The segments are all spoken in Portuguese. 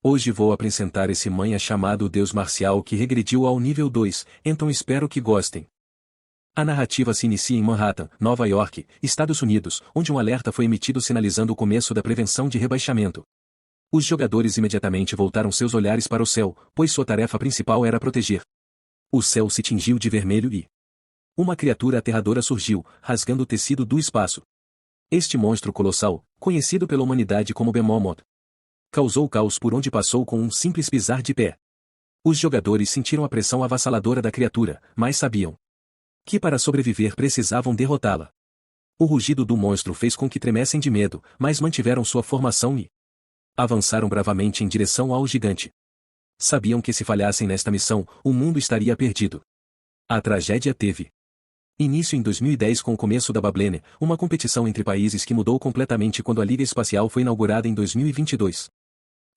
Hoje vou apresentar esse manha chamado Deus Marcial que regrediu ao nível 2, então espero que gostem. A narrativa se inicia em Manhattan, Nova York, Estados Unidos, onde um alerta foi emitido sinalizando o começo da prevenção de rebaixamento. Os jogadores imediatamente voltaram seus olhares para o céu, pois sua tarefa principal era proteger. O céu se tingiu de vermelho e uma criatura aterradora surgiu, rasgando o tecido do espaço. Este monstro colossal, conhecido pela humanidade como Behemoth, causou caos por onde passou com um simples pisar de pé. Os jogadores sentiram a pressão avassaladora da criatura, mas sabiam que para sobreviver precisavam derrotá-la. O rugido do monstro fez com que tremessem de medo, mas mantiveram sua formação e avançaram bravamente em direção ao gigante. Sabiam que se falhassem nesta missão, o mundo estaria perdido. A tragédia teve início em 2010 com o começo da Bablene, uma competição entre países que mudou completamente quando a Liga Espacial foi inaugurada em 2022.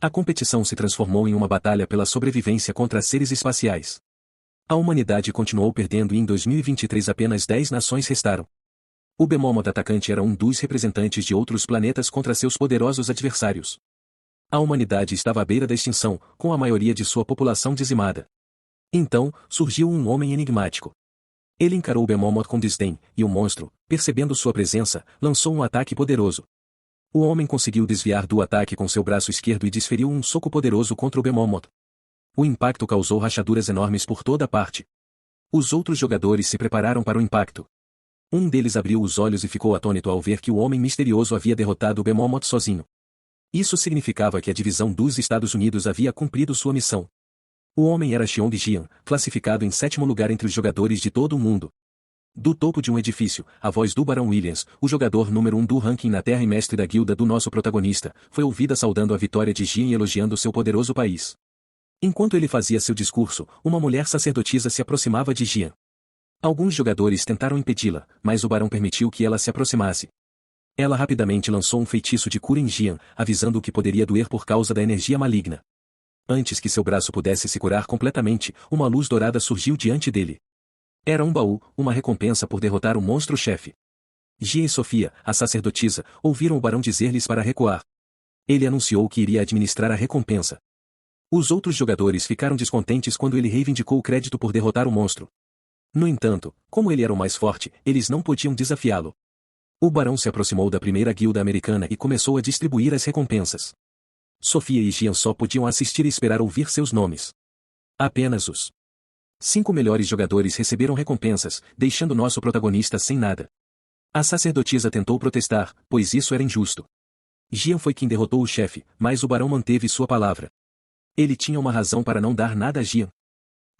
A competição se transformou em uma batalha pela sobrevivência contra seres espaciais. A humanidade continuou perdendo e em 2023 apenas 10 nações restaram. O Behemoth atacante era um dos representantes de outros planetas contra seus poderosos adversários. A humanidade estava à beira da extinção, com a maioria de sua população dizimada. Então, surgiu um homem enigmático. Ele encarou o Behemoth com desdém, e o monstro, percebendo sua presença, lançou um ataque poderoso. O homem conseguiu desviar do ataque com seu braço esquerdo e desferiu um soco poderoso contra o Behemoth. O impacto causou rachaduras enormes por toda parte. Os outros jogadores se prepararam para o impacto. Um deles abriu os olhos e ficou atônito ao ver que o homem misterioso havia derrotado o Behemoth sozinho. Isso significava que a divisão dos Estados Unidos havia cumprido sua missão. O homem era Xiong Jian, classificado em 7º lugar entre os jogadores de todo o mundo. Do topo de um edifício, a voz do Barão Williams, o jogador número 1 do ranking na Terra e mestre da guilda do nosso protagonista, foi ouvida saudando a vitória de Jian e elogiando seu poderoso país. Enquanto ele fazia seu discurso, uma mulher sacerdotisa se aproximava de Jian. Alguns jogadores tentaram impedi-la, mas o barão permitiu que ela se aproximasse. Ela rapidamente lançou um feitiço de cura em Jian, avisando o que poderia doer por causa da energia maligna. Antes que seu braço pudesse se curar completamente, uma luz dourada surgiu diante dele. Era um baú, uma recompensa por derrotar o monstro-chefe. Gia e Sofia, a sacerdotisa, ouviram o barão dizer-lhes para recuar. Ele anunciou que iria administrar a recompensa. Os outros jogadores ficaram descontentes quando ele reivindicou o crédito por derrotar o monstro. No entanto, como ele era o mais forte, eles não podiam desafiá-lo. O barão se aproximou da primeira guilda americana e começou a distribuir as recompensas. Sofia e Jian só podiam assistir e esperar ouvir seus nomes. Apenas os 5 melhores jogadores receberam recompensas, deixando nosso protagonista sem nada. A sacerdotisa tentou protestar, pois isso era injusto. Jian foi quem derrotou o chefe, mas o barão manteve sua palavra. Ele tinha uma razão para não dar nada a Jian.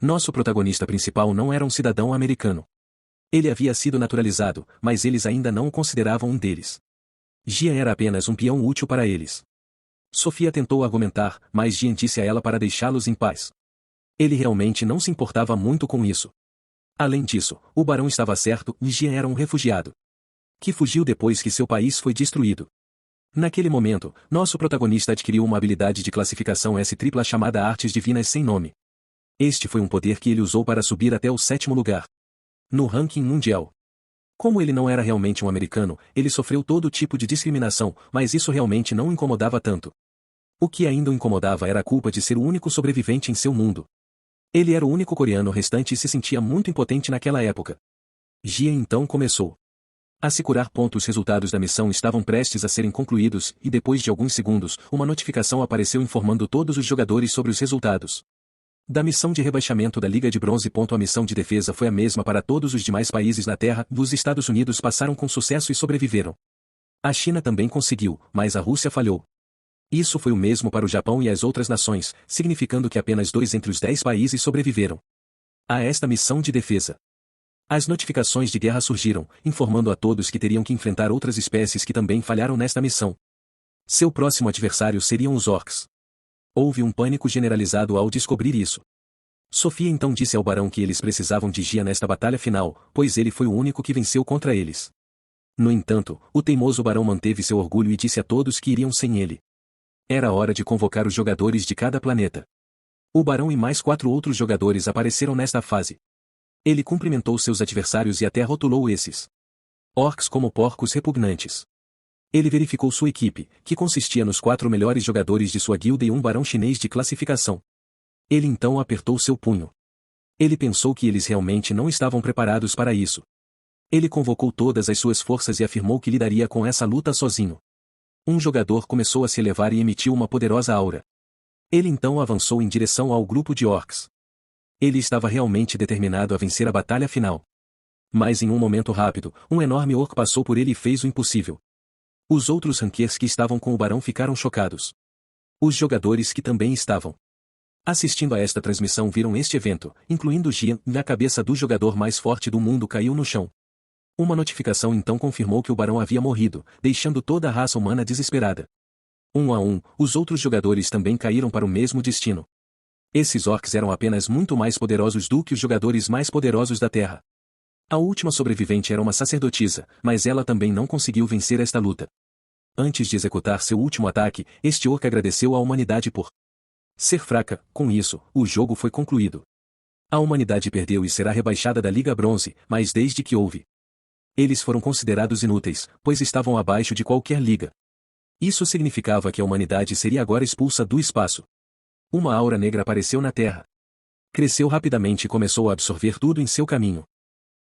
Nosso protagonista principal não era um cidadão americano. Ele havia sido naturalizado, mas eles ainda não o consideravam um deles. Jian era apenas um peão útil para eles. Sofia tentou argumentar, mas Jian disse a ela para deixá-los em paz. Ele realmente não se importava muito com isso. Além disso, o barão estava certo e Jian era um refugiado que fugiu depois que seu país foi destruído. Naquele momento, nosso protagonista adquiriu uma habilidade de classificação S-tripla chamada Artes Divinas sem nome. Este foi um poder que ele usou para subir até o 7º lugar no ranking mundial. Como ele não era realmente um americano, ele sofreu todo tipo de discriminação, mas isso realmente não o incomodava tanto. O que ainda o incomodava era a culpa de ser o único sobrevivente em seu mundo. Ele era o único coreano restante e se sentia muito impotente naquela época. Jian então começou a se curar. Os resultados da missão estavam prestes a serem concluídos, e depois de alguns segundos, uma notificação apareceu informando todos os jogadores sobre os resultados da missão de rebaixamento da Liga de Bronze. A missão de defesa foi a mesma para todos os demais países na Terra. Os Estados Unidos passaram com sucesso e sobreviveram. A China também conseguiu, mas a Rússia falhou. Isso foi o mesmo para o Japão e as outras nações, significando que apenas 2 entre os 10 países sobreviveram a esta missão de defesa. As notificações de guerra surgiram, informando a todos que teriam que enfrentar outras espécies que também falharam nesta missão. Seu próximo adversário seriam os orcs. Houve um pânico generalizado ao descobrir isso. Sofia então disse ao barão que eles precisavam de Jian nesta batalha final, pois ele foi o único que venceu contra eles. No entanto, o teimoso barão manteve seu orgulho e disse a todos que iriam sem ele. Era hora de convocar os jogadores de cada planeta. O barão e mais 4 outros jogadores apareceram nesta fase. Ele cumprimentou seus adversários e até rotulou esses orcs como porcos repugnantes. Ele verificou sua equipe, que consistia nos 4 melhores jogadores de sua guilda e um barão chinês de classificação. Ele então apertou seu punho. Ele pensou que eles realmente não estavam preparados para isso. Ele convocou todas as suas forças e afirmou que lidaria com essa luta sozinho. Um jogador começou a se elevar e emitiu uma poderosa aura. Ele então avançou em direção ao grupo de orcs. Ele estava realmente determinado a vencer a batalha final. Mas em um momento rápido, um enorme orc passou por ele e fez o impossível. Os outros rankers que estavam com o barão ficaram chocados. Os jogadores que também estavam assistindo a esta transmissão viram este evento, incluindo Jian, e a cabeça do jogador mais forte do mundo caiu no chão. Uma notificação então confirmou que o barão havia morrido, deixando toda a raça humana desesperada. Um a um, os outros jogadores também caíram para o mesmo destino. Esses orcs eram apenas muito mais poderosos do que os jogadores mais poderosos da Terra. A última sobrevivente era uma sacerdotisa, mas ela também não conseguiu vencer esta luta. Antes de executar seu último ataque, este orc agradeceu à humanidade por ser fraca. Com isso, o jogo foi concluído. A humanidade perdeu e será rebaixada da Liga Bronze, mas desde que houve, eles foram considerados inúteis, pois estavam abaixo de qualquer liga. Isso significava que a humanidade seria agora expulsa do espaço. Uma aura negra apareceu na Terra. Cresceu rapidamente e começou a absorver tudo em seu caminho.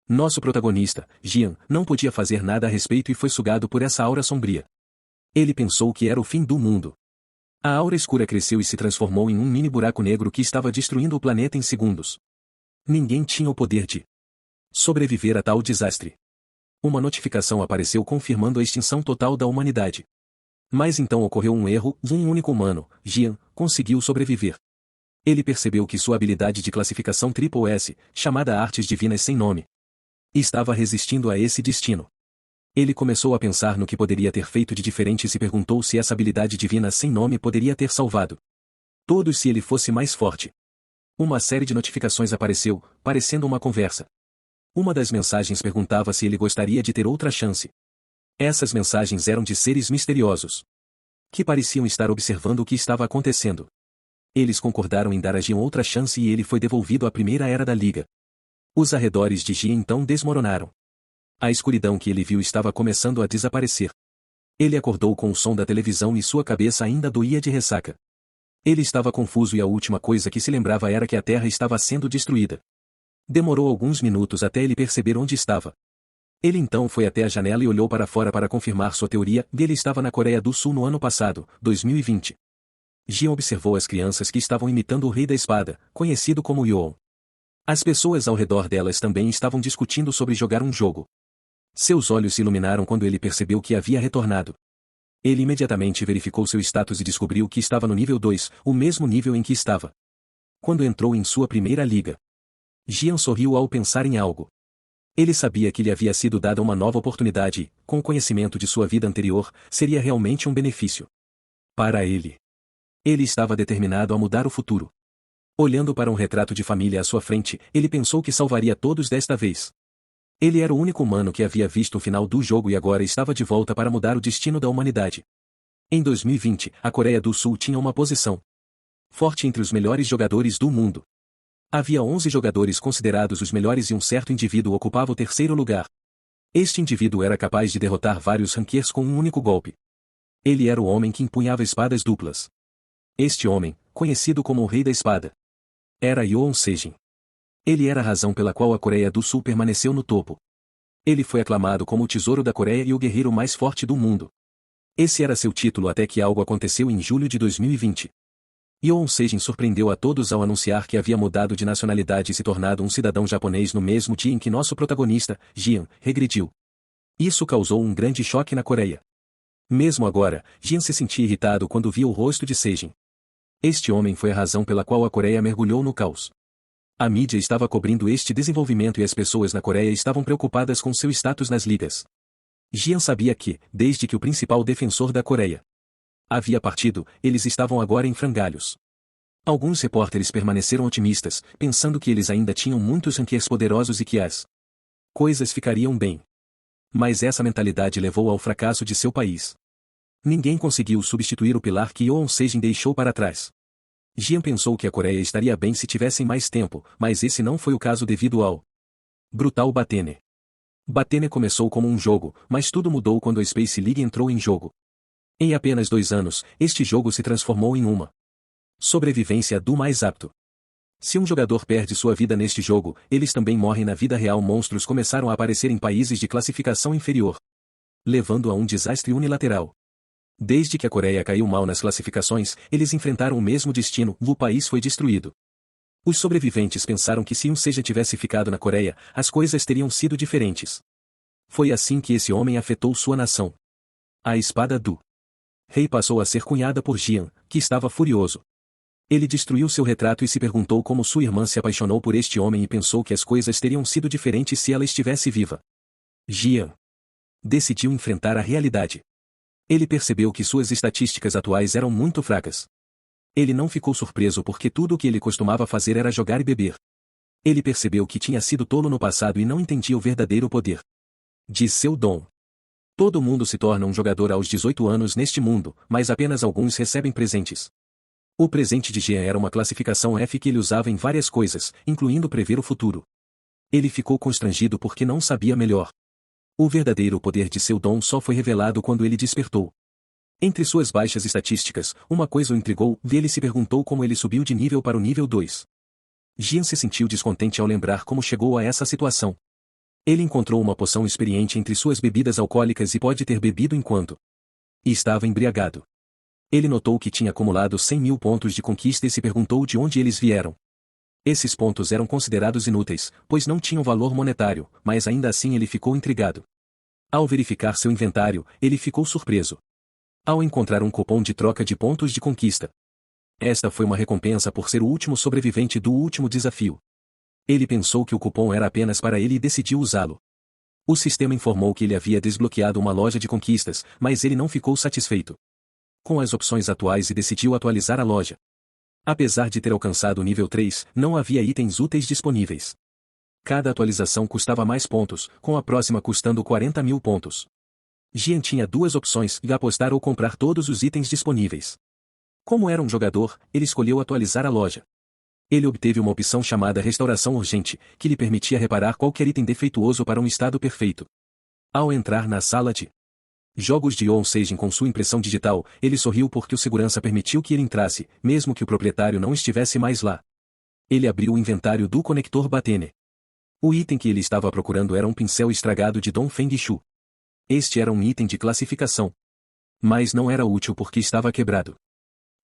Nosso protagonista, Jian, não podia fazer nada a respeito e foi sugado por essa aura sombria. Ele pensou que era o fim do mundo. A aura escura cresceu e se transformou em um mini buraco negro que estava destruindo o planeta em segundos. Ninguém tinha o poder de sobreviver a tal desastre. Uma notificação apareceu confirmando a extinção total da humanidade. Mas então ocorreu um erro e um único humano, Jian, conseguiu sobreviver. Ele percebeu que sua habilidade de classificação SSS, chamada Artes Divinas Sem Nome, estava resistindo a esse destino. Ele começou a pensar no que poderia ter feito de diferente e se perguntou se essa habilidade divina sem nome poderia ter salvado todos se ele fosse mais forte. Uma série de notificações apareceu, parecendo uma conversa. Uma das mensagens perguntava se ele gostaria de ter outra chance. Essas mensagens eram de seres misteriosos, que pareciam estar observando o que estava acontecendo. Eles concordaram em dar a Jian outra chance e ele foi devolvido à primeira era da Liga. Os arredores de Jian então desmoronaram. A escuridão que ele viu estava começando a desaparecer. Ele acordou com o som da televisão e sua cabeça ainda doía de ressaca. Ele estava confuso e a última coisa que se lembrava era que a Terra estava sendo destruída. Demorou alguns minutos até ele perceber onde estava. Ele então foi até a janela e olhou para fora para confirmar sua teoria. Ele estava na Coreia do Sul no ano passado, 2020. Jian observou as crianças que estavam imitando o Rei da Espada, conhecido como Yoon. As pessoas ao redor delas também estavam discutindo sobre jogar um jogo. Seus olhos se iluminaram quando ele percebeu que havia retornado. Ele imediatamente verificou seu status e descobriu que estava no nível 2, o mesmo nível em que estava quando entrou em sua primeira liga. Jian sorriu ao pensar em algo. Ele sabia que lhe havia sido dada uma nova oportunidade e, com o conhecimento de sua vida anterior, seria realmente um benefício para ele. Ele estava determinado a mudar o futuro. Olhando para um retrato de família à sua frente, ele pensou que salvaria todos desta vez. Ele era o único humano que havia visto o final do jogo e agora estava de volta para mudar o destino da humanidade. Em 2020, a Coreia do Sul tinha uma posição forte entre os melhores jogadores do mundo. Havia 11 jogadores considerados os melhores e um certo indivíduo ocupava o terceiro lugar. Este indivíduo era capaz de derrotar vários rankers com um único golpe. Ele era o homem que empunhava espadas duplas. Este homem, conhecido como o Rei da Espada, era Yoon Sejin. Ele era a razão pela qual a Coreia do Sul permaneceu no topo. Ele foi aclamado como o tesouro da Coreia e o guerreiro mais forte do mundo. Esse era seu título até que algo aconteceu em julho de 2020. Yoon Sejin surpreendeu a todos ao anunciar que havia mudado de nacionalidade e se tornado um cidadão japonês no mesmo dia em que nosso protagonista, Jian, regrediu. Isso causou um grande choque na Coreia. Mesmo agora, Jian se sentia irritado quando via o rosto de Sejin. Este homem foi a razão pela qual a Coreia mergulhou no caos. A mídia estava cobrindo este desenvolvimento e as pessoas na Coreia estavam preocupadas com seu status nas ligas. Jian sabia que, desde que o principal defensor da Coreia havia partido, eles estavam agora em frangalhos. Alguns repórteres permaneceram otimistas, pensando que eles ainda tinham muitos rankers poderosos e que as coisas ficariam bem. Mas essa mentalidade levou ao fracasso de seu país. Ninguém conseguiu substituir o pilar que Yoon Sejin deixou para trás. Jian pensou que a Coreia estaria bem se tivessem mais tempo, mas esse não foi o caso devido ao brutal Batene. Batene começou como um jogo, mas tudo mudou quando a Space League entrou em jogo. Em apenas 2 anos, este jogo se transformou em uma sobrevivência do mais apto. Se um jogador perde sua vida neste jogo, eles também morrem na vida real. Monstros começaram a aparecer em países de classificação inferior, levando a um desastre unilateral. Desde que a Coreia caiu mal nas classificações, eles enfrentaram o mesmo destino, o país foi destruído. Os sobreviventes pensaram que se um seja tivesse ficado na Coreia, as coisas teriam sido diferentes. Foi assim que esse homem afetou sua nação. A espada do rei passou a ser cunhada por Jian, que estava furioso. Ele destruiu seu retrato e se perguntou como sua irmã se apaixonou por este homem e pensou que as coisas teriam sido diferentes se ela estivesse viva. Jian decidiu enfrentar a realidade. Ele percebeu que suas estatísticas atuais eram muito fracas. Ele não ficou surpreso porque tudo o que ele costumava fazer era jogar e beber. Ele percebeu que tinha sido tolo no passado e não entendia o verdadeiro poder de seu dom. Todo mundo se torna um jogador aos 18 anos neste mundo, mas apenas alguns recebem presentes. O presente de Jean era uma classificação F que ele usava em várias coisas, incluindo prever o futuro. Ele ficou constrangido porque não sabia melhor. O verdadeiro poder de seu dom só foi revelado quando ele despertou. Entre suas baixas estatísticas, uma coisa o intrigou, e ele se perguntou como ele subiu de nível para o nível 2. Jian se sentiu descontente ao lembrar como chegou a essa situação. Ele encontrou uma poção experiente entre suas bebidas alcoólicas e pode ter bebido enquanto estava embriagado. Ele notou que tinha acumulado 100.000 pontos de conquista e se perguntou de onde eles vieram. Esses pontos eram considerados inúteis, pois não tinham valor monetário, mas ainda assim ele ficou intrigado. Ao verificar seu inventário, ele ficou surpreso ao encontrar um cupom de troca de pontos de conquista. Esta foi uma recompensa por ser o último sobrevivente do último desafio. Ele pensou que o cupom era apenas para ele e decidiu usá-lo. O sistema informou que ele havia desbloqueado uma loja de conquistas, mas ele não ficou satisfeito com as opções atuais e decidiu atualizar a loja. Apesar de ter alcançado o nível 3, não havia itens úteis disponíveis. Cada atualização custava mais pontos, com a próxima custando 40.000 pontos. Jian tinha 2 opções, apostar ou comprar todos os itens disponíveis. Como era um jogador, ele escolheu atualizar a loja. Ele obteve uma opção chamada Restauração Urgente, que lhe permitia reparar qualquer item defeituoso para um estado perfeito. Ao entrar na sala de jogos de On Seijin com sua impressão digital, ele sorriu porque o segurança permitiu que ele entrasse, mesmo que o proprietário não estivesse mais lá. Ele abriu o inventário do conector Batene. O item que ele estava procurando era um pincel estragado de Dong Feng-shu. Este era um item de classificação. Mas não era útil porque estava quebrado.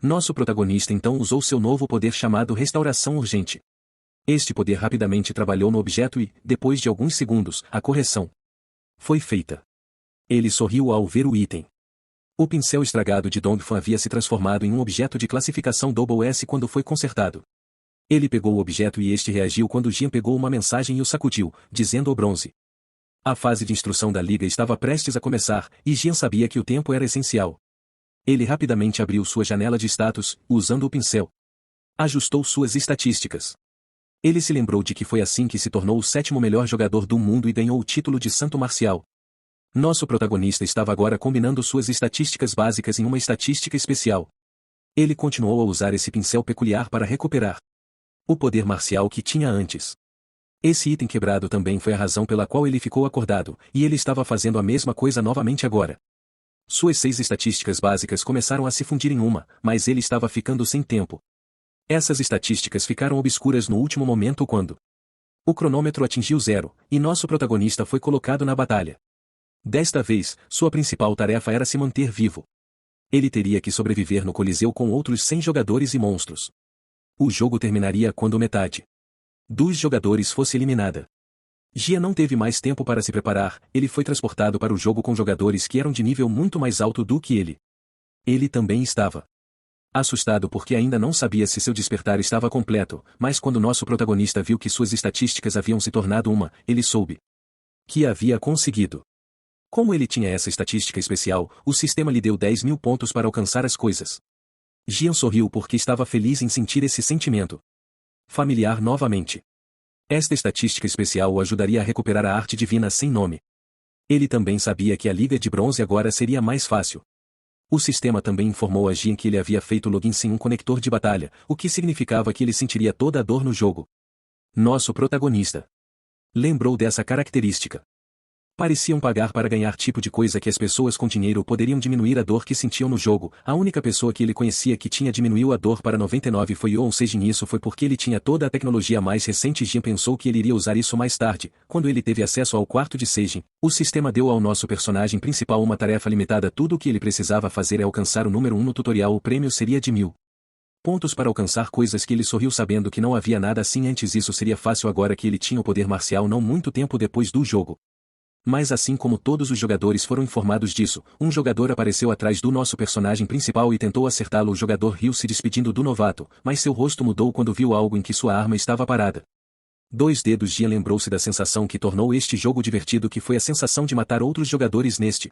Nosso protagonista então usou seu novo poder chamado Restauração Urgente. Este poder rapidamente trabalhou no objeto e, depois de alguns segundos, a correção foi feita. Ele sorriu ao ver o item. O pincel estragado de Dongfan havia se transformado em um objeto de classificação SS quando foi consertado. Ele pegou o objeto e este reagiu quando Jian pegou uma mensagem e o sacudiu, dizendo ao bronze. A fase de instrução da liga estava prestes a começar, e Jian sabia que o tempo era essencial. Ele rapidamente abriu sua janela de status, usando o pincel. Ajustou suas estatísticas. Ele se lembrou de que foi assim que se tornou o 7º melhor jogador do mundo e ganhou o título de Santo Marcial. Nosso protagonista estava agora combinando suas estatísticas básicas em uma estatística especial. Ele continuou a usar esse pincel peculiar para recuperar o poder marcial que tinha antes. Esse item quebrado também foi a razão pela qual ele ficou acordado, e ele estava fazendo a mesma coisa novamente agora. Suas 6 estatísticas básicas começaram a se fundir em uma, mas ele estava ficando sem tempo. Essas estatísticas ficaram obscuras no último momento quando o cronômetro atingiu 0, e nosso protagonista foi colocado na batalha. Desta vez, sua principal tarefa era se manter vivo. Ele teria que sobreviver no Coliseu com outros 100 jogadores e monstros. O jogo terminaria quando metade dos jogadores fosse eliminada. Gia não teve mais tempo para se preparar, ele foi transportado para o jogo com jogadores que eram de nível muito mais alto do que ele. Ele também estava assustado porque ainda não sabia se seu despertar estava completo, mas quando nosso protagonista viu que suas estatísticas haviam se tornado uma, ele soube que havia conseguido. Como ele tinha essa estatística especial, o sistema lhe deu 10.000 pontos para alcançar as coisas. Jian sorriu porque estava feliz em sentir esse sentimento familiar novamente. Esta estatística especial o ajudaria a recuperar a arte divina sem nome. Ele também sabia que a Liga de Bronze agora seria mais fácil. O sistema também informou a Jian que ele havia feito login sem um conector de batalha, o que significava que ele sentiria toda a dor no jogo. Nosso protagonista lembrou dessa característica. Pareciam pagar para ganhar tipo de coisa que as pessoas com dinheiro poderiam diminuir a dor que sentiam no jogo. A única pessoa que ele conhecia que tinha diminuiu a dor para 99 foi Yoon Sejin, e isso foi porque ele tinha toda a tecnologia mais recente. Jin pensou que ele iria usar isso mais tarde, quando ele teve acesso ao quarto de Sejin. O sistema deu ao nosso personagem principal uma tarefa limitada. Tudo o que ele precisava fazer é alcançar o número 1 no tutorial. O prêmio seria de 1000 pontos para alcançar coisas que ele sorriu sabendo que não havia nada assim antes. Isso seria fácil agora que ele tinha o poder marcial não muito tempo depois do jogo. Mas assim como todos os jogadores foram informados disso, um jogador apareceu atrás do nosso personagem principal e tentou acertá-lo. O jogador riu se despedindo do novato, mas seu rosto mudou quando viu algo em que sua arma estava parada. 2 dedos. Gian lembrou-se da sensação que tornou este jogo divertido, que foi a sensação de matar outros jogadores neste.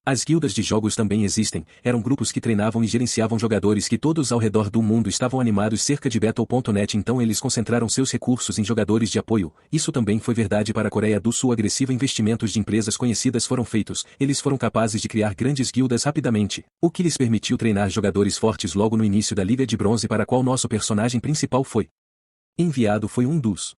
As guildas de jogos também existem, eram grupos que treinavam e gerenciavam jogadores que todos ao redor do mundo estavam animados cerca de Battle.net, então eles concentraram seus recursos em jogadores de apoio. Isso também foi verdade para a Coreia do Sul. Agressiva investimentos de empresas conhecidas foram feitos, eles foram capazes de criar grandes guildas rapidamente, o que lhes permitiu treinar jogadores fortes logo no início da Liga de Bronze, para a qual nosso personagem principal foi enviado. Foi um dos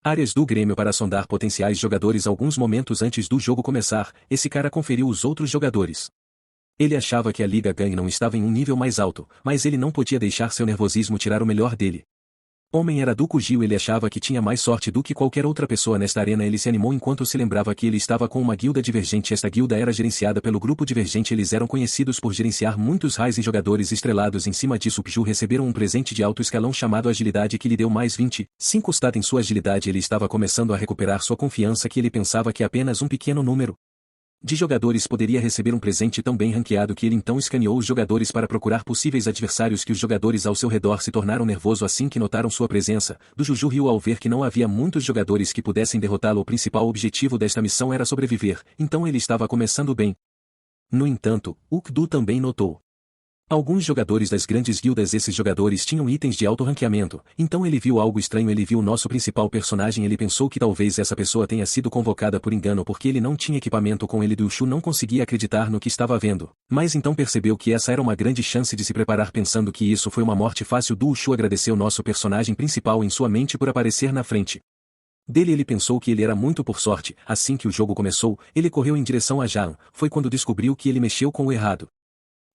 áreas do Grêmio para sondar potenciais jogadores. Alguns momentos antes do jogo começar, esse cara conferiu os outros jogadores. Ele achava que a Liga Gang não estava em um nível mais alto, mas ele não podia deixar seu nervosismo tirar o melhor dele. Homem era do Kugil. Ele achava que tinha mais sorte do que qualquer outra pessoa nesta arena. Ele se animou enquanto se lembrava que ele estava com uma guilda divergente. Esta guilda era gerenciada pelo grupo divergente. Eles eram conhecidos por gerenciar muitos raios e jogadores estrelados. Em cima disso, Pju receberam um presente de alto escalão chamado agilidade, que lhe deu mais 25 stat em sua agilidade. Ele estava começando a recuperar sua confiança, que ele pensava que apenas um pequeno número de jogadores poderia receber um presente tão bem ranqueado, que ele então escaneou os jogadores para procurar possíveis adversários. Que os jogadores ao seu redor se tornaram nervosos assim que notaram sua presença. Do Juju riu ao ver que não havia muitos jogadores que pudessem derrotá-lo. O principal objetivo desta missão era sobreviver, então ele estava começando bem. No entanto, Ukdu também notou alguns jogadores das grandes guildas. Esses jogadores tinham itens de alto ranqueamento, então ele viu algo estranho. Ele viu o nosso principal personagem. Ele pensou que talvez essa pessoa tenha sido convocada por engano, porque ele não tinha equipamento com ele. Shu não conseguia acreditar no que estava vendo, mas então percebeu que essa era uma grande chance de se preparar. Pensando que isso foi uma morte fácil, Shu agradeceu nosso personagem principal em sua mente por aparecer na frente dele. Ele pensou que ele era muito por sorte. Assim que o jogo começou, ele correu em direção a Jaan. Foi quando descobriu que ele mexeu com o errado.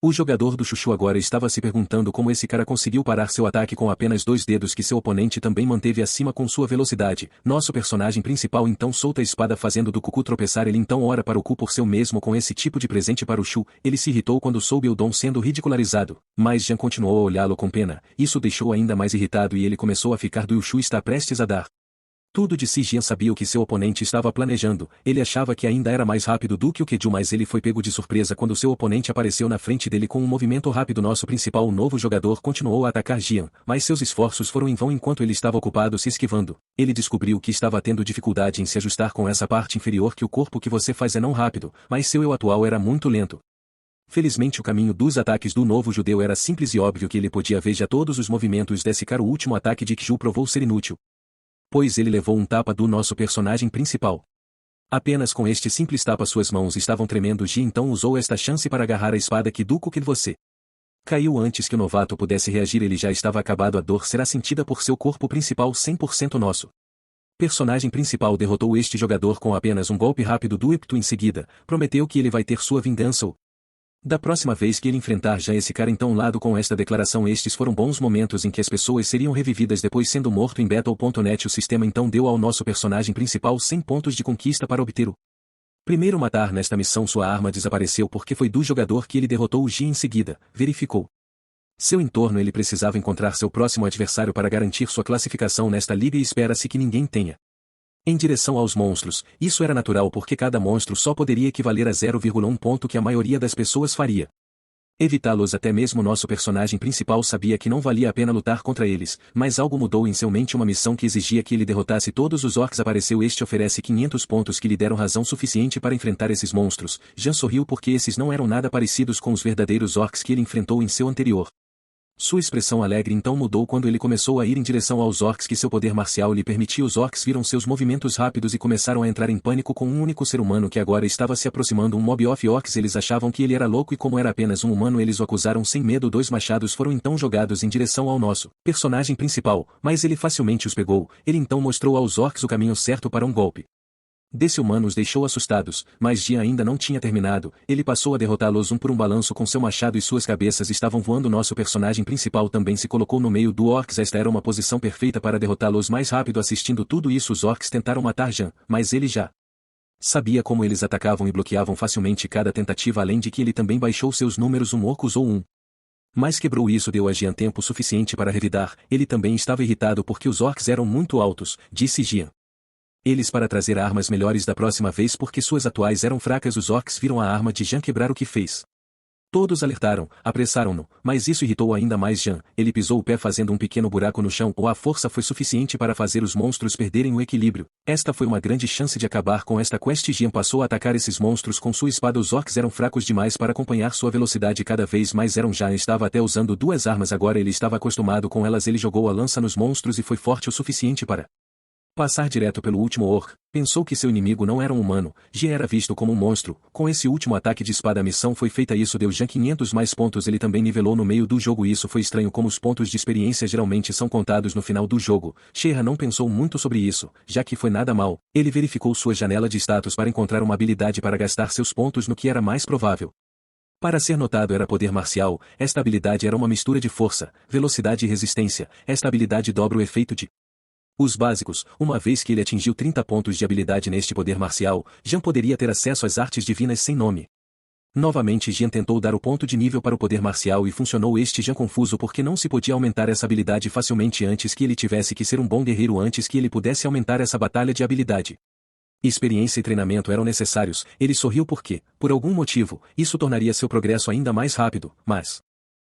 O jogador do Chuchu agora estava se perguntando como esse cara conseguiu parar seu ataque com apenas 2 dedos que seu oponente também manteve acima com sua velocidade. Nosso personagem principal então solta a espada, fazendo do Cucu tropeçar. Ele então ora para o Cu por seu mesmo com esse tipo de presente para o Shu. Ele se irritou quando soube o Dom sendo ridicularizado, mas Jean continuou a olhá-lo com pena. Isso deixou ainda mais irritado e ele começou a ficar do Shu está prestes a dar tudo de si. Jian sabia o que seu oponente estava planejando. Ele achava que ainda era mais rápido do que o Keju, mas ele foi pego de surpresa quando seu oponente apareceu na frente dele com um movimento rápido. Nosso principal, o novo jogador, continuou a atacar Jian, mas seus esforços foram em vão enquanto ele estava ocupado se esquivando. Ele descobriu que estava tendo dificuldade em se ajustar com essa parte inferior, que o corpo que você faz é não rápido, mas seu eu atual era muito lento. Felizmente o caminho dos ataques do novo judeu era simples e óbvio, que ele podia ver já todos os movimentos desse cara. O último ataque de Keju provou ser inútil, pois ele levou um tapa do nosso personagem principal. Apenas com este simples tapa suas mãos estavam tremendo. Ji então usou esta chance para agarrar a espada que você caiu antes que o novato pudesse reagir. Ele já estava acabado. A dor será sentida por seu corpo principal 100%. Nosso personagem principal derrotou este jogador com apenas um golpe rápido do Iptu. Em seguida, prometeu que ele vai ter sua vingança da próxima vez que ele enfrentar já esse cara. Então, lado com esta declaração, estes foram bons momentos em que as pessoas seriam revividas depois sendo morto em Battle.net. O sistema então deu ao nosso personagem principal 100 pontos de conquista para obter o primeiro matar nesta missão. Sua arma desapareceu porque foi do jogador que ele derrotou. O Ji em seguida verificou seu entorno. Ele precisava encontrar seu próximo adversário para garantir sua classificação nesta liga, e espera-se que ninguém tenha em direção aos monstros. Isso era natural porque cada monstro só poderia equivaler a 0,1 ponto que a maioria das pessoas faria evitá-los. Até mesmo nosso personagem principal sabia que não valia a pena lutar contra eles, mas algo mudou em seu mente. Uma missão que exigia que ele derrotasse todos os orcs apareceu. Este oferece 500 pontos que lhe deram razão suficiente para enfrentar esses monstros. Jean sorriu porque esses não eram nada parecidos com os verdadeiros orcs que ele enfrentou em seu anterior. Sua expressão alegre então mudou quando ele começou a ir em direção aos orcs que seu poder marcial lhe permitia. Os orcs viram seus movimentos rápidos e começaram a entrar em pânico com um único ser humano que agora estava se aproximando. Um mob of orcs. Eles achavam que ele era louco e como era apenas um humano eles o acusaram sem medo. 2 machados foram então jogados em direção ao nosso personagem principal, mas ele facilmente os pegou. Ele então mostrou aos orcs o caminho certo para um golpe Desse humano os deixou assustados, mas Jian ainda não tinha terminado, ele passou a derrotá-los um por um balanço com seu machado e suas cabeças estavam voando. Nosso personagem principal também se colocou no meio do orcs. Esta era uma posição perfeita para derrotá-los mais rápido. Assistindo tudo isso, os orcs tentaram matar Jian, mas ele já sabia como eles atacavam e bloqueavam facilmente cada tentativa, além de que ele também baixou seus números. Um orc usou um, mas quebrou. Isso deu a Jian tempo suficiente para revidar. Ele também estava irritado porque os orcs eram muito altos, disse Jian. Eles para trazer armas melhores da próxima vez porque suas atuais eram fracas. Os orcs viram a arma de Jian quebrar, o que fez. Todos alertaram, apressaram-no, mas isso irritou ainda mais Jian. Ele pisou o pé fazendo um pequeno buraco no chão, ou a força foi suficiente para fazer os monstros perderem o equilíbrio. Esta foi uma grande chance de acabar com esta quest. Jian passou a atacar esses monstros com sua espada. Os orcs eram fracos demais para acompanhar sua velocidade, cada vez mais Jian estava até usando duas armas, agora ele estava acostumado com elas. Ele jogou a lança nos monstros e foi forte o suficiente para passar direto pelo último orc. Pensou que seu inimigo não era um humano, Jian era visto como um monstro. Com esse último ataque de espada a missão foi feita. Isso deu Jian 500 mais pontos. Ele também nivelou no meio do jogo. Isso foi estranho, como os pontos de experiência geralmente são contados no final do jogo. Sherra não pensou muito sobre isso, já que foi nada mal. Ele verificou sua janela de status para encontrar uma habilidade para gastar seus pontos no que era mais provável para ser notado era poder marcial. Esta habilidade era uma mistura de força, velocidade e resistência. Esta habilidade dobra o efeito de os básicos. Uma vez que ele atingiu 30 pontos de habilidade neste poder marcial, Jian poderia ter acesso às artes divinas sem nome. Novamente Jian tentou dar o ponto de nível para o poder marcial e funcionou. Este Jian confuso porque não se podia aumentar essa habilidade facilmente antes que ele tivesse que ser um bom guerreiro antes que ele pudesse aumentar essa batalha de habilidade. Experiência e treinamento eram necessários. Ele sorriu porque, por algum motivo, isso tornaria seu progresso ainda mais rápido, mas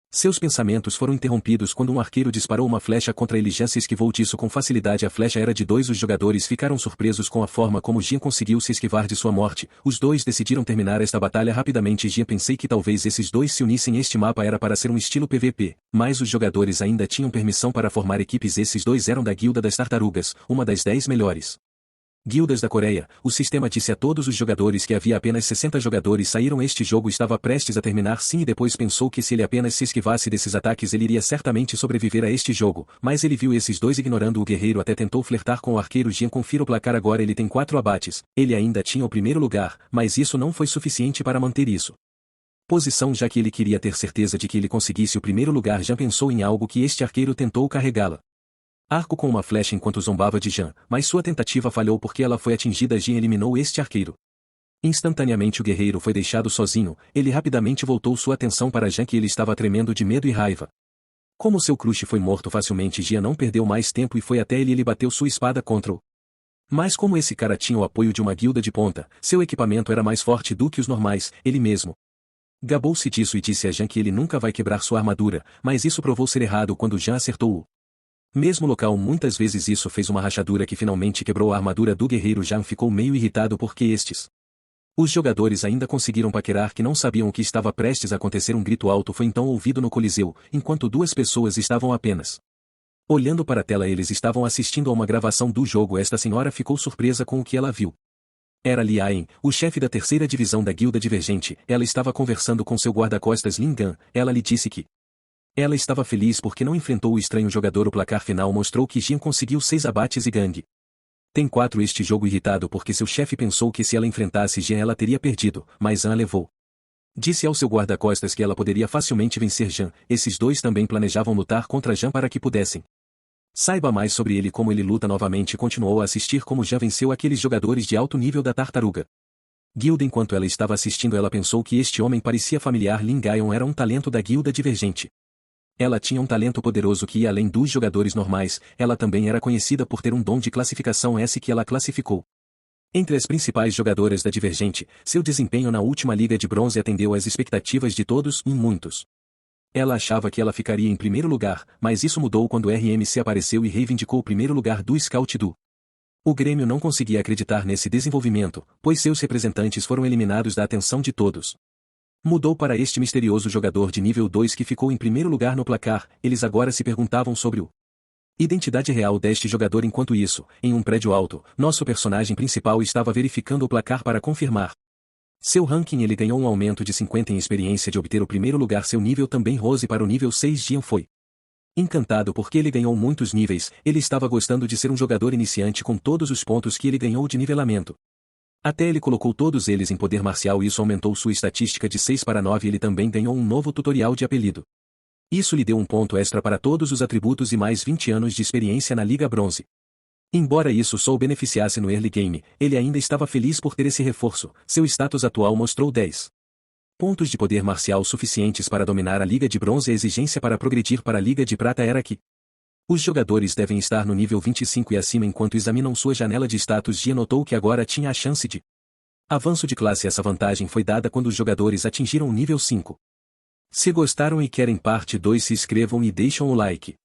seus pensamentos foram interrompidos quando um arqueiro disparou uma flecha contra ele. Jian se esquivou disso com facilidade. A flecha era de 2. Os jogadores ficaram surpresos com a forma como Jian conseguiu se esquivar de sua morte. Os dois decidiram terminar esta batalha rapidamente. Jian pensei que talvez esses dois se unissem. Este mapa era para ser um estilo PVP, mas os jogadores ainda tinham permissão para formar equipes. Esses dois eram da Guilda das Tartarugas, uma das 10 melhores guildas da Coreia. O sistema disse a todos os jogadores que havia apenas 60 jogadores saíram. Este jogo estava prestes a terminar sim, e depois pensou que se ele apenas se esquivasse desses ataques ele iria certamente sobreviver a este jogo, mas ele viu esses dois ignorando o guerreiro, até tentou flertar com o arqueiro. Jian confira o placar agora, ele tem 4 abates. Ele ainda tinha o primeiro lugar, mas isso não foi suficiente para manter isso posição, já que ele queria ter certeza de que ele conseguisse o primeiro lugar. Jian pensou em algo que este arqueiro tentou carregá-la. Arco com uma flecha enquanto zombava de Jian, mas sua tentativa falhou porque ela foi atingida. Jian eliminou este arqueiro. Instantaneamente o guerreiro foi deixado sozinho. Ele rapidamente voltou sua atenção para Jian, que ele estava tremendo de medo e raiva. Como seu crush foi morto facilmente, Jian não perdeu mais tempo e foi até ele. Ele bateu sua espada contra o. Mas como esse cara tinha o apoio de uma guilda de ponta, seu equipamento era mais forte do que os normais. Ele mesmo gabou-se disso e disse a Jian que ele nunca vai quebrar sua armadura, mas isso provou ser errado quando Jian acertou o mesmo local muitas vezes. Isso fez uma rachadura que finalmente quebrou a armadura do guerreiro. Jian ficou meio irritado porque os jogadores ainda conseguiram paquerar que não sabiam o que estava prestes a acontecer. Um grito alto foi então ouvido no Coliseu, enquanto 2 pessoas estavam apenas olhando para a tela. Eles estavam assistindo a uma gravação do jogo. Esta senhora ficou surpresa com o que ela viu. Era Li Aen, o chefe da 3ª divisão da Guilda Divergente. Ela estava conversando com seu guarda-costas Lin Gan. Ela lhe disse que ela estava feliz porque não enfrentou o estranho jogador. O placar final mostrou que Jian conseguiu 6 abates e Gang tem 4. Este jogo irritado porque seu chefe pensou que se ela enfrentasse Jian ela teria perdido, mas An levou. Disse ao seu guarda-costas que ela poderia facilmente vencer Jian. Esses dois também planejavam lutar contra Jian para que pudessem saiba mais sobre ele, como ele luta novamente. Continuou a assistir como Jian venceu aqueles jogadores de alto nível da Tartaruga Guilda. Enquanto ela estava assistindo ela pensou que este homem parecia familiar. Lin Gaion era um talento da Guilda Divergente. Ela tinha um talento poderoso que ia além dos jogadores normais. Ela também era conhecida por ter um dom de classificação S que ela classificou entre as principais jogadoras da Divergente. Seu desempenho na última Liga de Bronze atendeu às expectativas de todos e muitos. Ela achava que ela ficaria em primeiro lugar, mas isso mudou quando RMC apareceu e reivindicou o primeiro lugar do Scout do. O Grêmio não conseguia acreditar nesse desenvolvimento, pois seus representantes foram eliminados da atenção de todos. Mudou para este misterioso jogador de nível 2 que ficou em primeiro lugar no placar. Eles agora se perguntavam sobre o identidade real deste jogador. Enquanto isso, em um prédio alto, nosso personagem principal estava verificando o placar para confirmar seu ranking. Ele ganhou um aumento de 50 em experiência de obter o primeiro lugar. Seu nível também rose para o nível 6. Jian foi encantado porque ele ganhou muitos níveis. Ele estava gostando de ser um jogador iniciante com todos os pontos que ele ganhou de nivelamento. Até ele colocou todos eles em poder marcial e isso aumentou sua estatística de 6 para 9 e ele também ganhou um novo tutorial de apelido. Isso lhe deu um ponto extra para todos os atributos e mais 20 anos de experiência na Liga Bronze. Embora isso só o beneficiasse no early game, ele ainda estava feliz por ter esse reforço, seu status atual mostrou 10 pontos de poder marcial suficientes para dominar a Liga de Bronze. A exigência para progredir para a Liga de Prata era que os jogadores devem estar no nível 25 e acima enquanto examinam sua janela de status. Gia notou que agora tinha a chance de avanço de classe. Essa vantagem foi dada quando os jogadores atingiram o nível 5. Se gostaram e querem parte 2, se inscrevam e deixam o like.